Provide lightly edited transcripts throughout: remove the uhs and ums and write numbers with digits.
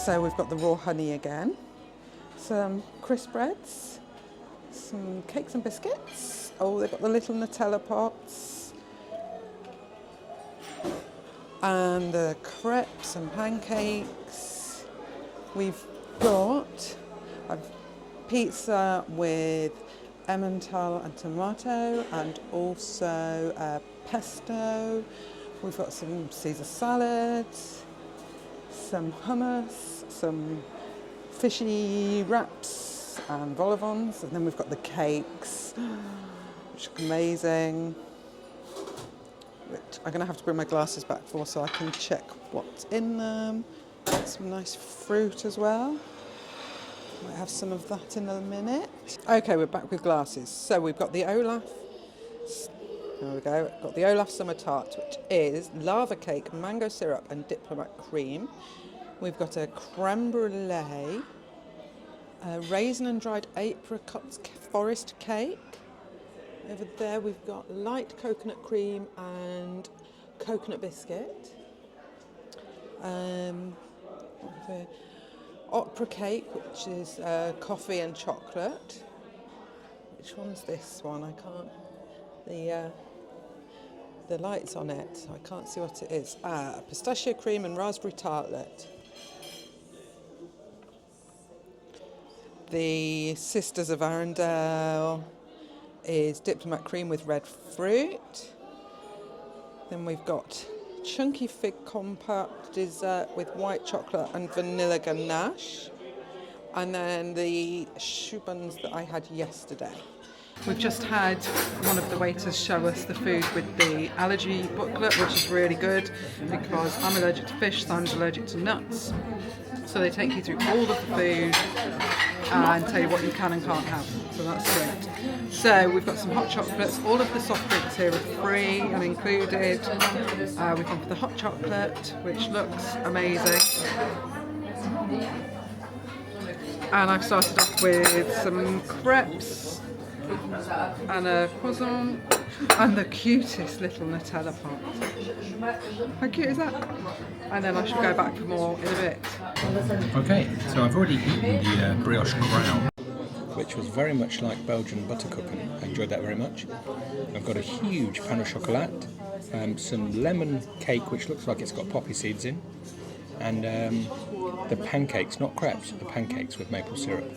So we've got the raw honey again, some crisp breads, some cakes and biscuits. Oh, they've got the little Nutella pots, and the crepes and pancakes. We've got a pizza with Emmental and tomato, and also pesto. We've got some Caesar salads, some hummus, some fishy wraps and vol au vents, and then we've got the cakes, which are amazing, which I'm going to have to bring my glasses back for so I can check what's in them. Got some nice fruit as well. Might have some of that in a minute. Okay, we're back with glasses. So we've got the Olaf. There we go. Got the Olaf Summer Tart, which is lava cake, mango syrup, and diplomat cream. We've got a creme brulee, a raisin and dried apricots forest cake. Over there we've got light coconut cream and coconut biscuit. Opera cake, which is coffee and chocolate. Which one's this one? I can't. The light's on it, so I can't see what it is. Pistachio cream and raspberry tartlet. The Sisters of Arundel is diplomat cream with red fruit. Then we've got chunky fig compact dessert with white chocolate and vanilla ganache. And then the choux buns that I had yesterday. We've just had one of the waiters show us the food with the allergy booklet, which is really good because I'm allergic to fish, Simon's allergic to nuts. So they take you through all of the food and tell you what you can and can't have. So that's great. So we've got some hot chocolates. All of the soft drinks here are free and included. We've gone for the hot chocolate, which looks amazing. And I've started off with some crepes and a croissant and the cutest little Nutella pot. How cute is that? And then I shall go back for more in a bit. Okay, so I've already eaten the brioche crown, which was very much like Belgian buttercooking. I enjoyed that very much. I've got a huge pan au chocolat, some lemon cake which looks like it's got poppy seeds in, and the pancakes, not crepes, the pancakes with maple syrup,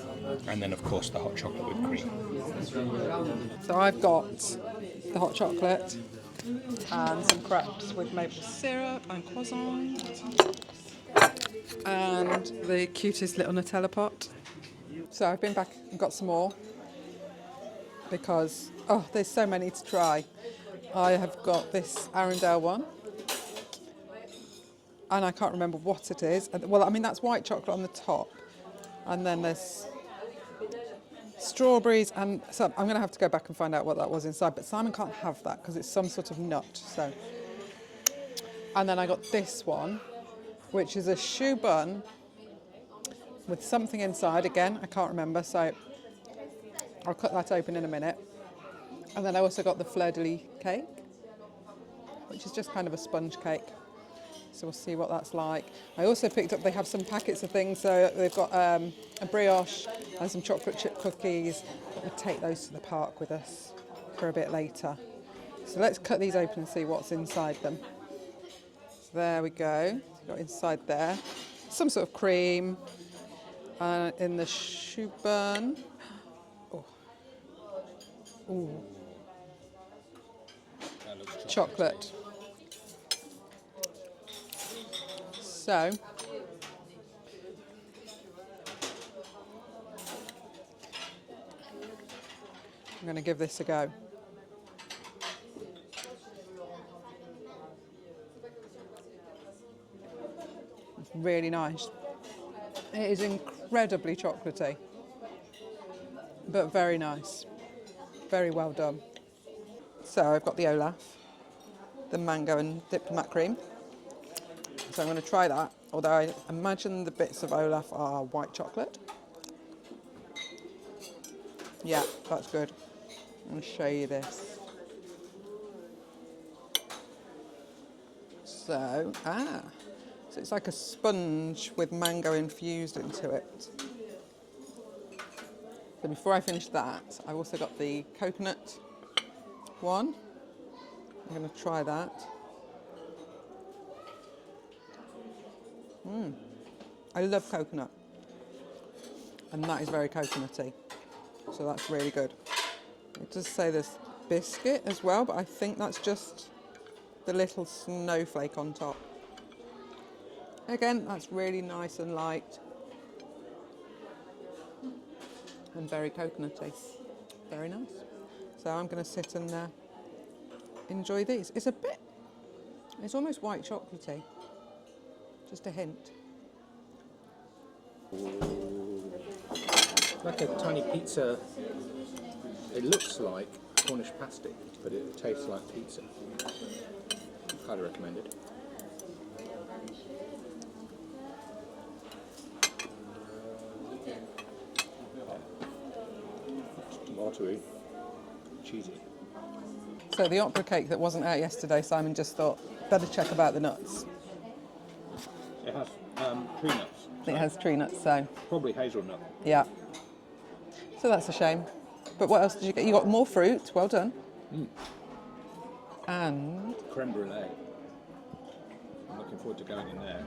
and then of course the hot chocolate with cream. So I've got the hot chocolate and some crepes with maple syrup and croissant and the cutest little Nutella pot. So I've been back and got some more because, there's so many to try. I have got this Arundel one and I can't remember what it is. Well, I mean, that's white chocolate on the top, and then there's strawberries, and so I'm going to have to go back and find out what that was inside, but Simon can't have that because it's some sort of nut. So, and then I got this one, which is a choux bun with something inside. Again, I can't remember, so I'll cut that open in a minute. And then I also got the fleur-de-lis cake, which is just kind of a sponge cake. So we'll see what that's like. I also picked up, they have some packets of things, so they've got a brioche and some chocolate chip cookies. We'll take those to the park with us for a bit later. So let's cut these open and see what's inside them. So there we go, got inside there some sort of cream in the choux bun. Ooh. Chocolate. So, I'm going to give this a go. It's really nice. It is incredibly chocolatey, but very nice. Very well done. So I've got the Olaf, the mango and diplomat cream. So I'm going to try that, although I imagine the bits of Olaf are white chocolate. Yeah, that's good. I'm going to show you this. So So it's like a sponge with mango infused into it. So before I finish that, I've also got the coconut one. I'm going to try that. I love coconut, and that is very coconutty, so that's really good. It does say there's biscuit as well, but I think that's just the little snowflake on top. Again, that's really nice and light and very coconutty. Very nice. So I'm going to sit and enjoy these. It's almost white chocolatey. Just a hint. Like a tiny pizza. It looks like Cornish pasty, but it tastes like pizza. Highly recommended. Tomatoey, cheesy. So the opera cake that wasn't out yesterday, Simon just thought, better check about the nuts. It has tree nuts. It has tree nuts, so Probably hazelnut. yeah. So that's a shame. But what else did you get? You got more fruit. Well done. And Creme brulee. I'm looking forward to going in there.